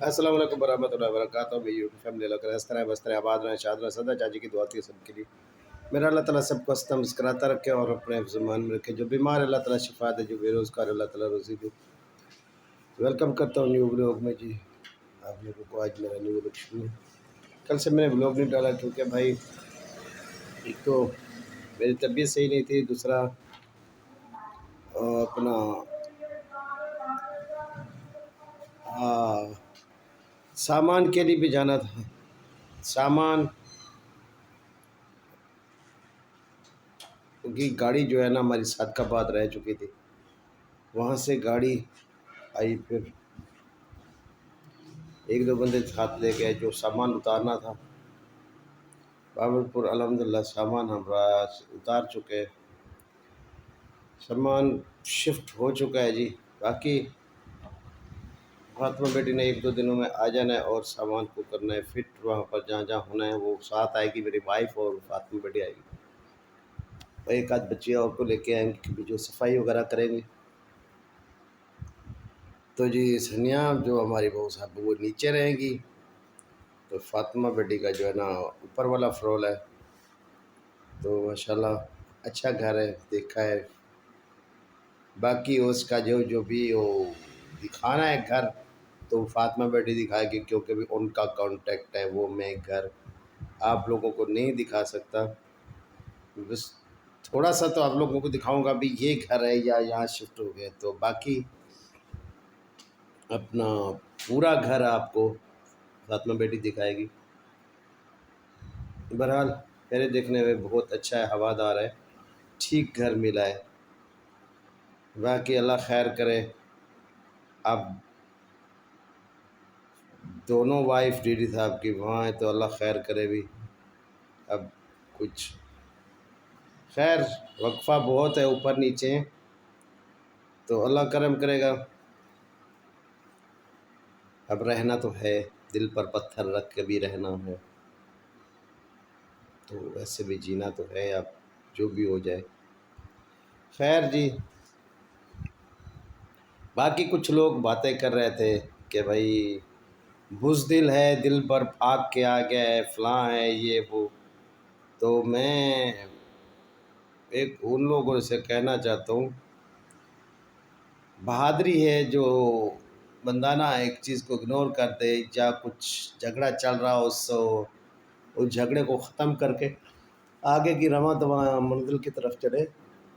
السلام علیکم ورحمۃ اللہ وبرکاتہ بھی فیملی لگ رہا ہے اس طرح بس طرح آباد رہے شاد رہے سدا چاچی کی دعا تھی سب کے لیے میرا اللہ تعالیٰ سب کو ہنستا مسکراتا رکھے اور اپنے زمان میں رکھے جو بیمار ہے اللہ تعالیٰ شفا دے جو بے روزگار ہے اللہ تعالیٰ روزی دے ویلکم کرتا ہوں نیو بلاگ میں جی آپ لوگوں کو آج میرا نیو بلاگ شروع ہے کل سے میں نے بلاگ نہیں ڈالا کیونکہ بھائی ایک تو میری طبیعت صحیح نہیں تھی دوسرا اپنا سامان کے لیے بھی جانا تھا سامان کی گاڑی جو ہے نا ہماری صادقہ رہ چکی تھی وہاں سے گاڑی آئی پھر ایک دو بندے ہاتھ لے گئے جو سامان اتارنا تھا باورپور الحمدللہ سامان ہم اتار چکے سامان شفٹ ہو چکا ہے جی باقی فاطمہ بیٹی نے ایک دو دنوں میں آ جانا ہے اور سامان کو کرنا ہے فٹ وہاں پر جہاں جہاں ہونا ہے وہ ساتھ آئے گی میری وائف اور فاطمہ بیٹی آئے گی اور ایک آدھ بچی اور کو لے کے آئیں گے کیونکہ جو صفائی وغیرہ کریں گے تو جی سنیا جو ہماری بہو صاحب وہ نیچے رہیں گی تو فاطمہ بیٹی کا جو ہے نا اوپر والا فلور ہے تو ماشاءاللہ اچھا گھر ہے دیکھا ہے باقی اس کا جو بھی وہ دکھانا ہے گھر تو فاطمہ بیٹی دکھائے گی کیونکہ بھی ان کا کانٹیکٹ ہے وہ میں گھر آپ لوگوں کو نہیں دکھا سکتا بس تھوڑا سا تو آپ لوگوں کو دکھاؤں گا بھی یہ گھر ہے یا یہاں شفٹ ہو گئے تو باقی اپنا پورا گھر آپ کو فاطمہ بیٹی دکھائے گی بہرحال میرے دیکھنے میں بہت اچھا ہے ہوادار ہے ٹھیک گھر ملا ہے باقی اللہ خیر کرے اب دونوں وائف ڈی ڈی صاحب کی وہاں ہے تو اللہ خیر کرے بھی اب کچھ خیر وقفہ بہت ہے اوپر نیچے تو اللہ کرم کرے گا اب رہنا تو ہے دل پر پتھر رکھ کے بھی رہنا ہے تو ویسے بھی جینا تو ہے اب جو بھی ہو جائے خیر جی باقی کچھ لوگ باتیں کر رہے تھے کہ بھائی بزدل ہے دل پر بھاگ کے آ گیا ہے فلاں ہے یہ وہ تو میں ایک ان لوگوں سے کہنا چاہتا ہوں بہادری ہے جو بندہ نا ایک چیز کو اگنور کر دے یا کچھ جھگڑا چل رہا ہو اس جھگڑے کو ختم کر کے آگے کی رواں دواں منزل کی طرف چلے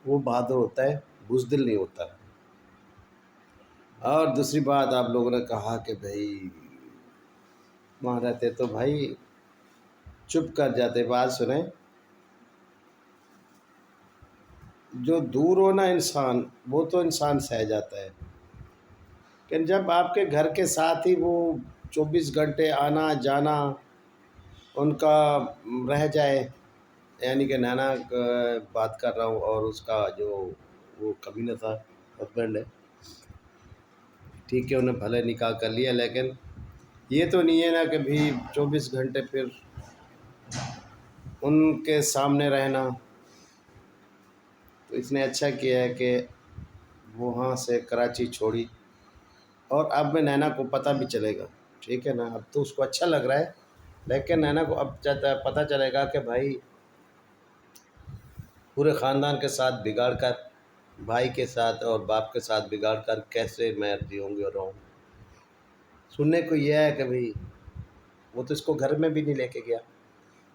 وہ بہادر ہوتا ہے بزدل نہیں ہوتا اور دوسری بات آپ لوگوں نے کہا کہ بھائی وہاں رہتے تو بھائی چپ کر جاتے بات سنیں جو دور ہو نا انسان وہ تو انسان سہ جاتا ہے کہ جب آپ کے گھر کے ساتھ ہی وہ 24 گھنٹے آنا جانا ان کا رہ جائے یعنی کہ نانا بات کر رہا ہوں اور اس کا جو وہ کمینہ تھا ہسبینڈ ہے ٹھیک ہے انہیں بھلے نکاح کر لیا لیکن یہ تو نہیں ہے نا کہ بھی 24 گھنٹے پھر ان کے سامنے رہنا تو اس نے اچھا کیا ہے کہ وہاں سے کراچی چھوڑی اور اب میں نینا کو پتہ بھی چلے گا ٹھیک ہے نا اب تو اس کو اچھا لگ رہا ہے لیکن نینا کو اب پتہ چلے گا کہ بھائی پورے خاندان کے ساتھ بگاڑ کر بھائی کے ساتھ اور باپ کے ساتھ بگاڑ کر کیسے میں جیوں گی اور رہوں سننے کو یہ ہے کہ بھائی وہ تو اس کو گھر میں بھی نہیں لے کے گیا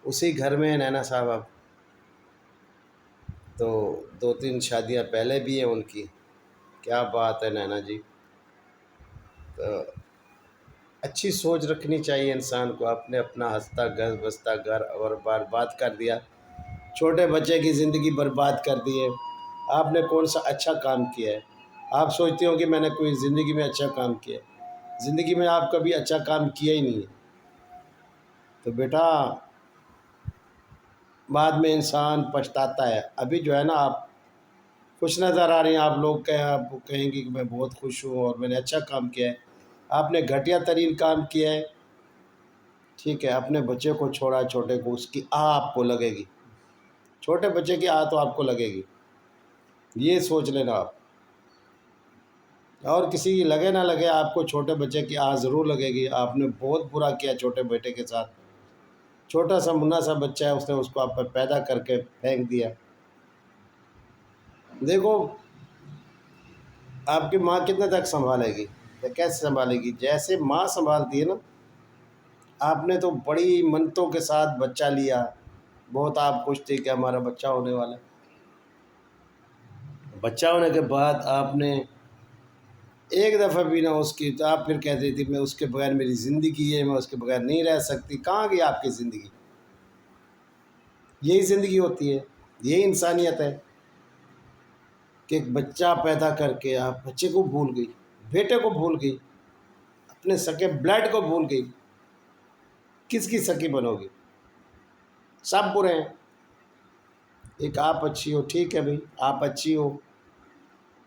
اسی گھر میں ہے نینا صاحب اب تو 2-3 شادیاں پہلے بھی ہیں ان کی کیا بات ہے نینا جی تو اچھی سوچ رکھنی چاہیے انسان کو اپنا ہنستا گھر بستا گھر اور برباد کر دیا چھوٹے بچے کی زندگی برباد کر دی ہے آپ نے کون سا اچھا کام کیا ہے آپ سوچتے ہو کہ میں نے کوئی زندگی میں اچھا کام کیا ہے زندگی میں آپ کبھی اچھا کام کیا ہی نہیں ہے تو بیٹا بعد میں انسان پچھتاتا ہے ابھی جو ہے نا آپ خوش نظر آ رہی ہیں آپ لوگ آپ کہیں گے کہ میں بہت خوش ہوں اور میں نے اچھا کام کیا ہے آپ نے گھٹیا ترین کام کیا ہے ٹھیک ہے اپنے بچے کو چھوڑا چھوٹے کو اس کی آپ کو لگے گی چھوٹے بچے کی تو آپ کو لگے گی یہ سوچ لینا آپ اور کسی کی لگے نہ لگے، آپ کو چھوٹے بچے کی آہ ضرور لگے گی، آپ نے بہت برا کیا چھوٹے بیٹے کے ساتھ۔ چھوٹا سا منا سا بچہ ہے، اس نے اس کو آپ پہ پیدا کر کے پھینک دیا۔ دیکھو آپ کی ماں کتنے تک سنبھالے گی یا کیسے سنبھالے گی؟ جیسے ماں سنبھالتی ہے نا، آپ نے تو بڑی منتوں کے ساتھ بچہ لیا، بہت آپ خوش تھے کہ ہمارا بچہ ہونے والا ہے۔ بچہ ہونے کے بعد آپ نے ایک دفعہ بھی نہ اس کی، تو آپ پھر کہتے تھی میں اس کے بغیر میری زندگی ہے، میں اس کے بغیر نہیں رہ سکتی۔ کہاں گئی آپ کی زندگی؟ یہی زندگی ہوتی ہے، یہی انسانیت ہے کہ ایک بچہ پیدا کر کے آپ بچے کو بھول گئی، بیٹے کو بھول گئی، اپنے سکے بلڈ کو بھول گئی۔ کس کی سکی بنو گی؟ سب برے ہیں، ایک آپ اچھی ہو، ٹھیک ہے بھائی آپ اچھی ہو۔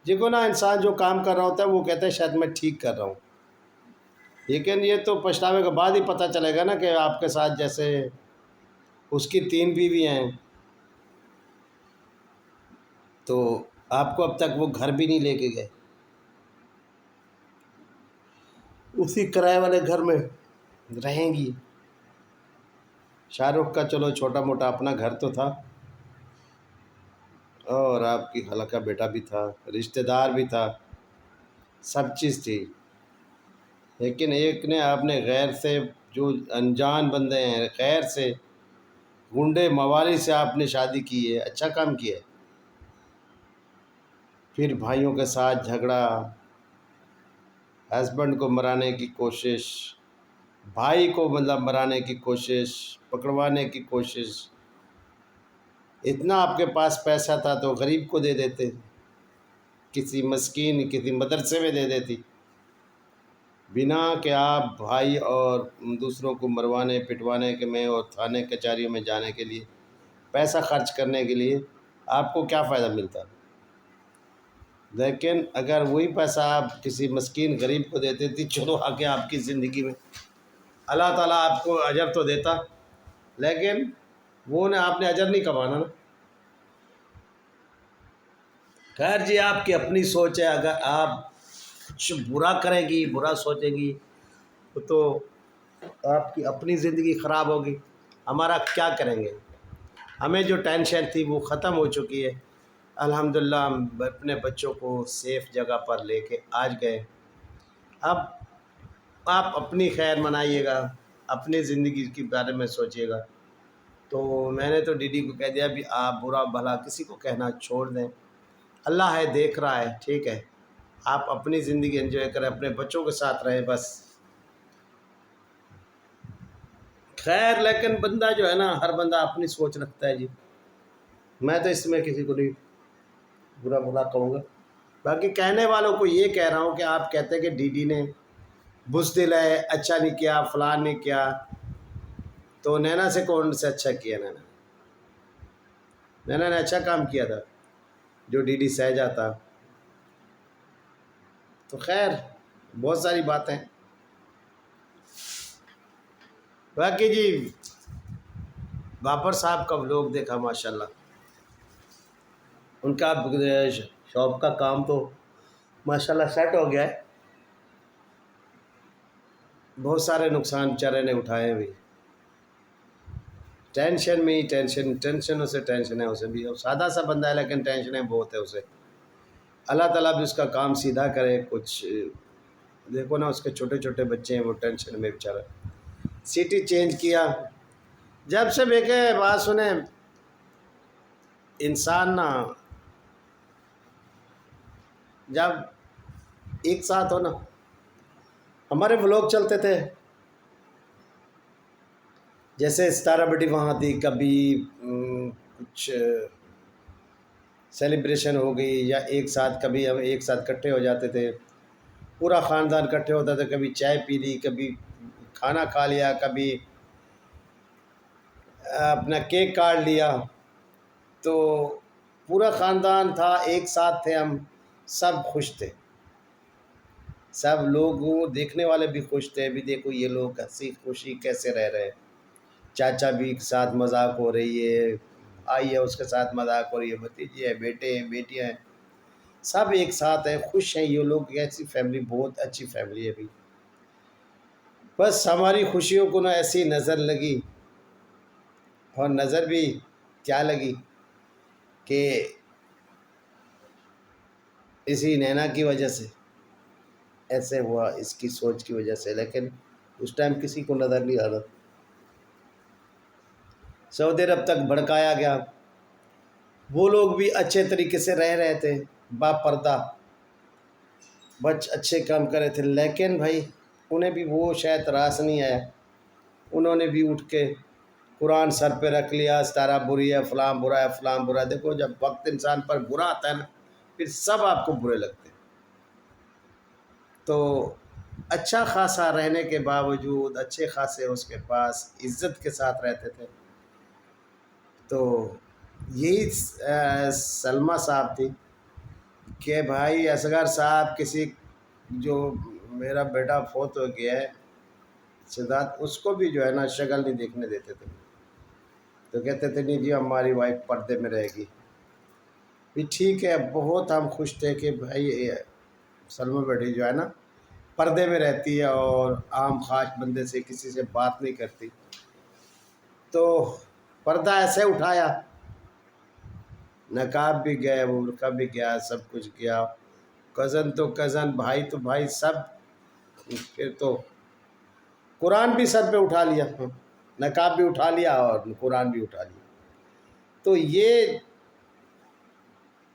دیکھو نا، انسان جو کام کر رہا ہوتا ہے وہ کہتا ہے شاید میں ٹھیک کر رہا ہوں، لیکن یہ تو پچھتاوے کے بعد ہی پتہ چلے گا نا کہ آپ کے ساتھ جیسے اس کی 3 بیوی ہیں، تو آپ کو اب تک وہ گھر بھی نہیں لے کے گئے، اسی کرائے والے گھر میں رہیں گی۔ شاہ رخ کا چلو چھوٹا موٹا اپنا گھر تو تھا، اور آپ کی خالہ کا بیٹا بھی تھا، رشتہ دار بھی تھا، سب چیز تھی، لیکن ایک نے آپ نے غیر سے، جو انجان بندے ہیں، غیر سے گنڈے موالی سے آپ نے شادی کی ہے، اچھا کام کیا ہے۔ پھر بھائیوں کے ساتھ جھگڑا، ہسبینڈ کو مرانے کی کوشش، بھائی کو مطلب مرانے کی کوشش، پکڑوانے کی کوشش۔ اتنا آپ کے پاس پیسہ تھا تو غریب کو دے دیتے، کسی مسکین کسی مدرسے میں دے دیتی، بنا کہ آپ بھائی اور دوسروں کو مروانے پٹوانے کے میں اور تھانے کچہریوں میں جانے کے لیے پیسہ خرچ کرنے کے لیے آپ کو کیا فائدہ ملتا؟ لیکن اگر وہی پیسہ آپ کسی مسکین غریب کو دیتے تھے، چلو آگے آپ کی زندگی میں اللہ تعالیٰ آپ کو اجر تو دیتا، لیکن وہ نے آپ نے اجر نہیں کمانا نا۔ خیر جی، آپ کی اپنی سوچ ہے، اگر آپ کچھ برا کریں گی، برا سوچیں گی تو آپ کی اپنی زندگی خراب ہوگی، ہمارا کیا کریں گے؟ ہمیں جو ٹینشن تھی وہ ختم ہو چکی ہے، الحمدللہ ہم اپنے بچوں کو سیف جگہ پر لے کے آج گئے۔ اب آپ اپنی خیر منائیے گا، اپنی زندگی کے بارے میں سوچیے گا۔ تو میں نے تو ڈی ڈی کو کہہ دیا بھی آپ برا بھلا کسی کو کہنا چھوڑ دیں، اللہ ہے دیکھ رہا ہے، ٹھیک ہے، آپ اپنی زندگی انجوائے کریں، اپنے بچوں کے ساتھ رہیں بس۔ خیر لیکن بندہ جو ہے نا، ہر بندہ اپنی سوچ رکھتا ہے جی، میں تو اس میں کسی کو نہیں برا بھلا کہوں گا۔ باقی کہنے والوں کو یہ کہہ رہا ہوں کہ آپ کہتے ہیں کہ ڈی ڈی نے بزدل ہے، اچھا نہیں کیا، فلان نہیں کیا، تو نینا سے کون سے اچھا کیا؟ نینا نے اچھا کام کیا تھا جو ڈی ڈی سہ جاتا۔ تو خیر بہت ساری باتیں، باقی جی باپر صاحب کا لوگ دیکھا ماشاءاللہ، ان کا شاپ کا کام تو ماشاءاللہ سیٹ ہو گیا ہے، بہت سارے نقصان بیچارے نے اٹھائے بھی، ٹینشن میں ہی ٹینشن اسے ٹینشن ہے، اسے بھی سادہ سا بندہ ہے لیکن ٹینشنیں بہت ہے اسے۔ اللہ تعالیٰ بھی اس کا کام سیدھا کرے۔ کچھ دیکھو نا، اس کے چھوٹے چھوٹے بچے ہیں، وہ ٹینشن میں بیچارہ۔ سٹی چینج کیا، جب سے دیکھے بات سنیں، انسان نا جب ایک ساتھ ہو نا، ہمارے بلاگ چلتے تھے، جیسے ستارہ بٹی وہاں تھی، کبھی کچھ سیلیبریشن ہو گئی یا ایک ساتھ، کبھی ہم ایک ساتھ اکٹھے ہو جاتے تھے، پورا خاندان اکٹھے ہوتا تھا، کبھی چائے پی لی، کبھی کھانا کھا لیا، کبھی اپنا کیک کاٹ لیا، تو پورا خاندان تھا، ایک ساتھ تھے، ہم سب خوش تھے، سب لوگ دیکھنے والے بھی خوش تھے، بھی دیکھو یہ لوگ ہنسی خوشی کیسے رہ رہے ہیں، چاچا بھی ساتھ مذاق ہو رہی ہے، آئی ہے اس کے ساتھ مذاق ہو رہی ہے، بھتیجی ہے، بیٹے ہیں، بیٹیاں ہیں، سب ایک ساتھ ہیں، خوش ہیں یہ لوگ، ایسی فیملی بہت اچھی فیملی ہے ابھی. بس ہماری خوشیوں کو نہ ایسی نظر لگی، اور نظر بھی کیا لگی کہ اسی نینا کی وجہ سے ایسے ہوا، اس کی سوچ کی وجہ سے. لیکن اس ٹائم کسی کو نظر نہیں آ رہا. سعودی عرب تک بھڑکایا گیا. وہ لوگ بھی اچھے طریقے سے رہ رہے تھے، با پردہ بچ اچھے کام کر رہے تھے، لیکن بھائی انہیں بھی وہ شاید راس نہیں آیا. انہوں نے بھی اٹھ کے قرآن سر پہ رکھ لیا، ستارہ بری ہے، فلاں برا ہے، فلاں برا ہے. دیکھو جب وقت انسان پر برا آتا ہے نا، پھر سب آپ کو برے لگتے ہیں. تو اچھا خاصا رہنے کے باوجود اچھے خاصے اس کے پاس عزت کے ساتھ رہتے تھے. تو یہی سلمہ صاحب تھی کہ بھائی اصغر صاحب کسی جو میرا بیٹا فوت ہو گیا ہے سدھارتھ، اس کو بھی جو ہے نا شکل نہیں دیکھنے دیتے تھے. تو کہتے تھے نہیں جی ہماری وائف پردے میں رہے گی. بھی ٹھیک ہے، بہت ہم خوش تھے کہ بھائی سلمہ بیٹی جو ہے نا پردے میں رہتی ہے اور عام خاص بندے سے کسی سے بات نہیں کرتی. تو پردہ ایسے اٹھایا، نقاب بھی گئے، برقع بھی گیا، سب کچھ گیا. کزن تو کزن، بھائی تو بھائی، سب. پھر تو قرآن بھی سر پہ اٹھا لیا، نقاب بھی اٹھا لیا اور قرآن بھی اٹھا لیا. تو یہ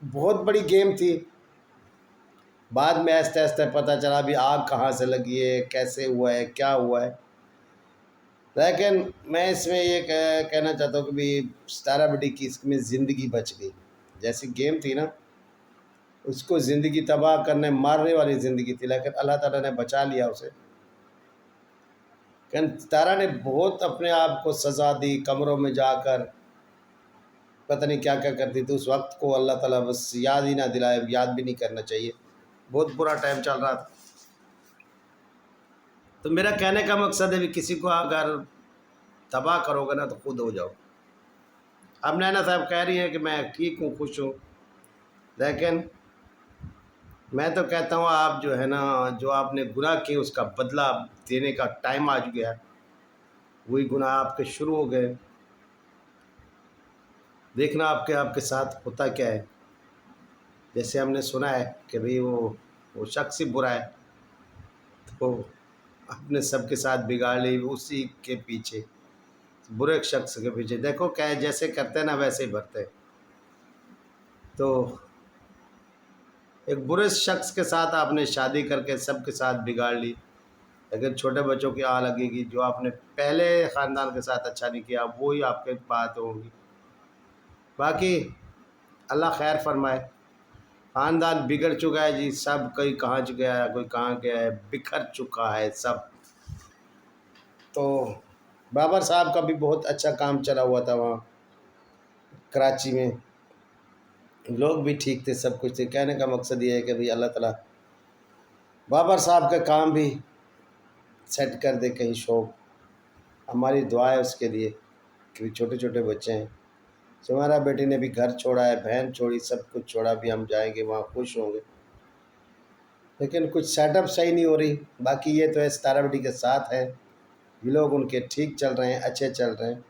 بہت بڑی گیم تھی. بعد میں آہستہ آہستہ پتہ چلا بھی آگ کہاں سے لگی ہے، کیسے ہوا ہے، کیا ہوا ہے. لیکن میں اس میں یہ کہنا چاہتا ہوں کہ بھی ستارہ بیٹی کی اس میں زندگی بچ گئی. جیسی گیم تھی نا، اس کو زندگی تباہ کرنے مارنے والی زندگی تھی، لیکن اللہ تعالیٰ نے بچا لیا اسے. ستارہ نے بہت اپنے آپ کو سزا دی، کمروں میں جا کر پتہ نہیں کیا کیا کرتی تھی. اس وقت کو اللہ تعالیٰ بس یاد ہی نہ دلائے، یاد بھی نہیں کرنا چاہیے. بہت برا ٹائم چل رہا تھا. تو میرا کہنے کا مقصد ہے بھی کسی کو اگر تباہ کرو گے نا تو خود ہو جاؤ. اب نینا صاحب کہہ رہی ہیں کہ میں ٹھیک ہوں، خوش ہوں، لیکن میں تو کہتا ہوں آپ جو ہے نا، جو آپ نے گناہ کیے اس کا بدلہ دینے کا ٹائم آ گیا. وہی گناہ آپ کے شروع ہو گئے. دیکھنا آپ کے ساتھ ہوتا کیا ہے. جیسے ہم نے سنا ہے کہ بھئی وہ شخص ہی برا ہے، تو اپنے سب کے ساتھ بگاڑ لی اسی کے پیچھے، برے شخص کے پیچھے. دیکھو کیا ہے، جیسے کرتے ہیں نا ویسے ہی بھرتے. تو ایک برے شخص کے ساتھ آپ نے شادی کر کے سب کے ساتھ بگاڑ لی. لیکن چھوٹے بچوں کی لگے گی جو آپ نے پہلے خاندان کے ساتھ اچھا نہیں کیا، وہی آپ کے بات ہوں گی. باقی اللہ خیر فرمائے. خاندان بگڑ چکا ہے جی، سب کوئی کہاں گیا ہے، کوئی کہاں گیا ہے، بکھر چکا ہے سب. تو بابر صاحب کا بھی بہت اچھا کام چلا ہوا تھا وہاں کراچی میں، لوگ بھی ٹھیک تھے، سب کچھ تھے. کہنے کا مقصد یہ ہے کہ بھئی اللہ تعالیٰ بابر صاحب کا کام بھی سیٹ کر دے کہیں شوق. ہماری دعا ہے اس کے لیے کہ چھوٹے چھوٹے بچے ہیں. سمیرا بیٹی نے بھی گھر چھوڑا ہے، بہن چھوڑی، سب کچھ چھوڑا. بھی ہم جائیں گے وہاں، خوش ہوں گے، لیکن کچھ سیٹ اپ صحیح نہیں ہو رہی. باقی یہ تو ہے ستارہ بیٹی کے ساتھ ہے، یہ لوگ ان کے ٹھیک چل رہے ہیں، اچھے چل رہے ہیں،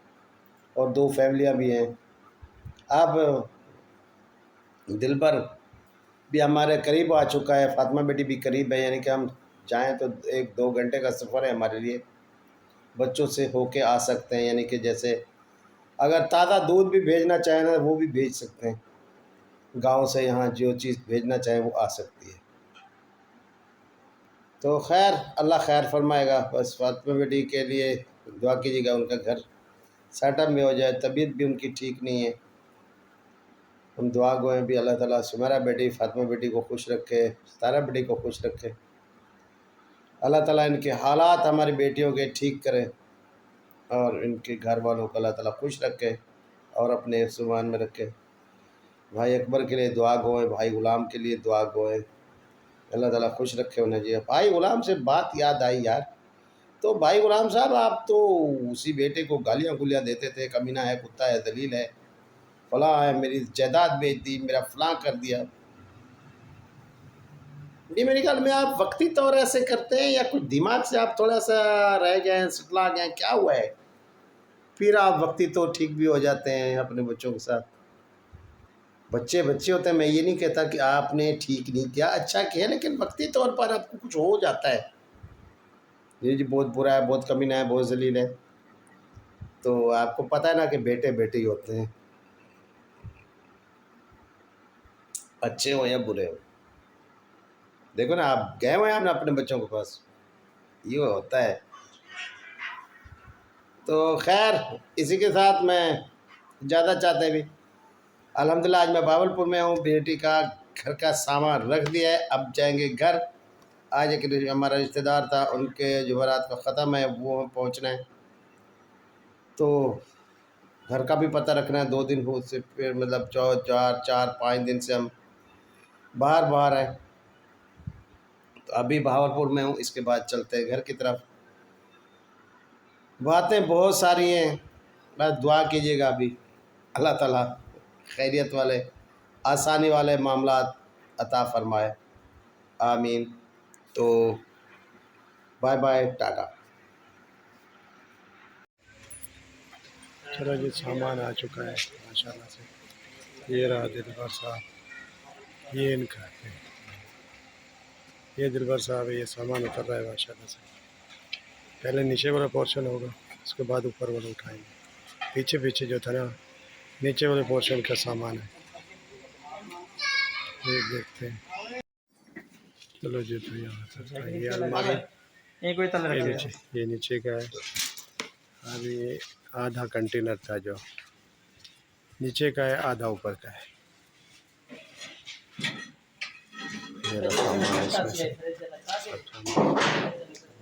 اور دو فیملیاں بھی ہیں. اب دلبر بھی ہمارے قریب آ چکا ہے، فاطمہ بیٹی بھی قریب ہے، یعنی کہ ہم جائیں تو 1-2 گھنٹے کا سفر ہے ہمارے لیے. بچوں سے ہو کے آ سکتے ہیں، یعنی کہ جیسے اگر تازہ دودھ بھی بھیجنا چاہیں نا وہ بھی بھیج سکتے ہیں. گاؤں سے یہاں جو چیز بھیجنا چاہیں وہ آ سکتی ہے. تو خیر اللہ خیر فرمائے گا. بس فاطمہ بیٹی کے لیے دعا کیجیے گا، ان کا گھر سیٹ اپ میں ہو جائے. طبیعت بھی ان کی ٹھیک نہیں ہے. ہم دعا گوئیں بھی اللہ تعالیٰ سمیرا بیٹی فاطمہ بیٹی کو خوش رکھے، ستارہ بیٹی کو خوش رکھے. اللہ تعالیٰ ان کے حالات ہماری بیٹیوں کے ٹھیک کرے، اور ان کے گھر والوں کو اللہ تعالیٰ خوش رکھے اور اپنے حفظ میں رکھے. بھائی اکبر کے لیے دعا گوئیں، بھائی غلام کے لیے دعا گوئیں، اللہ تعالیٰ خوش رکھے انہیں. جی بھائی غلام سے بات یاد آئی یار. تو بھائی غلام صاحب آپ تو اسی بیٹے کو گالیاں گلیاں دیتے تھے، کمینہ ہے، کتا ہے، ذلیل ہے، فلاں ہے، میری جائیداد بیچ دی، میرا فلاں کر دیا. جی میرے خیال میں آپ وقتی طور ایسے کرتے ہیں یا کچھ دماغ سے آپ تھوڑا سا رہ گئے ہیں، سٹلا گئے ہیں، کیا ہوا ہے؟ پھر آپ وقتی طور ٹھیک بھی ہو جاتے ہیں اپنے بچوں کے ساتھ. بچے بچے ہوتے ہیں، میں یہ نہیں کہتا کہ آپ نے ٹھیک نہیں کیا، اچھا کیا، لیکن وقتی طور پر آپ کو کچھ ہو جاتا ہے. یہ جی بہت برا ہے، بہت کمینہ ہے، بہت ذلیل ہے. تو آپ کو پتہ ہے نا کہ بیٹے بیٹے ہی ہوتے ہیں، اچھے ہوں یا برے ہوں. دیکھو نا آپ گئے ہوئے ہیں اپنے بچوں کے پاس، یہ ہوتا ہے. تو خیر اسی کے ساتھ میں زیادہ چاہتے بھی الحمدللہ آج میں باولپور میں ہوں، بیٹی کا گھر کا سامان رکھ دیا ہے، اب جائیں گے گھر. آج ایک ہمارا رشتہ دار تھا، ان کے جمعرات کا ختم ہے، وہ پہنچنا ہے. تو گھر کا بھی پتہ رکھنا ہے، 2 دن ہو سے پھر مطلب 4-5 دن سے ہم باہر ہیں. تو ابھی بہاولپور میں ہوں، اس کے بعد چلتے ہیں گھر کی طرف. باتیں بہت ساری ہیں، بس دعا کیجیے گا. ابھی اللہ تعالیٰ خیریت والے آسانی والے معاملات عطا فرمائے، آمین. تو بائے بائے، ٹاٹا. چلو جی سامان آ چکا ہے ماشاءاللہ سے. یہ رہا دلبر صاحب، یہ ان کا ہے، یہ دلبر صاحب ہے، یہ سامان اتر رہا ہے ماشاءاللہ سے. پہلے نیچے والا پورشن ہوگا، اس کے بعد اوپر والا اٹھائیں گے. پیچھے پیچھے جو تھا نا نیچے والے پورشن کا سامان ہے، یہ دیکھتے ہیں. چلو جی تو یہاں سے یہ الماری، یہ نیچے کا ہے. ابھی یہ آدھا کنٹینر تھا جو نیچے کا ہے، آدھا اوپر کا ہے. یہ رکھا ہوا ہے اس میں سے،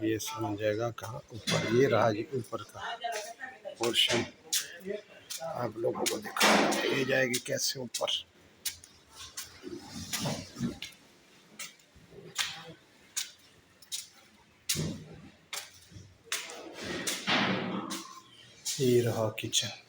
یہ سمجھے گا کہاں اوپر. یہ رہا جی اوپر کا پورشن، آپ لوگوں کو دکھا یہ جائے گی کیسے اوپر. یہ رہا کچن.